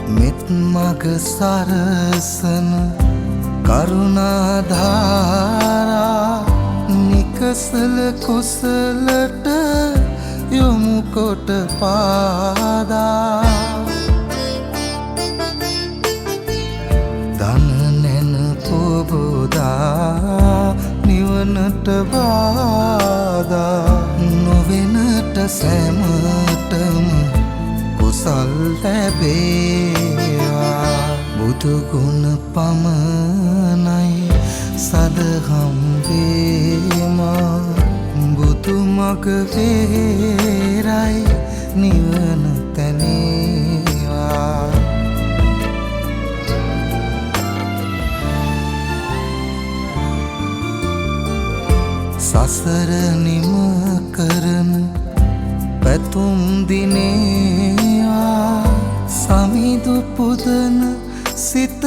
මෙත් මග සරසන කරුණාධාරා නිකසල කුසලට යොමු කොට පාදා දන නැන පොබෝදා නිවනට බාධා නොවෙනට සැමටම කුසල් ලැබේවා බුදුගුණ පමණයි සදහම් වේමා බුදු මග වේරයි නිවන තැනේවා සසර නිම කරන පැතුම් දිනේවා සමිදු පුදන සිත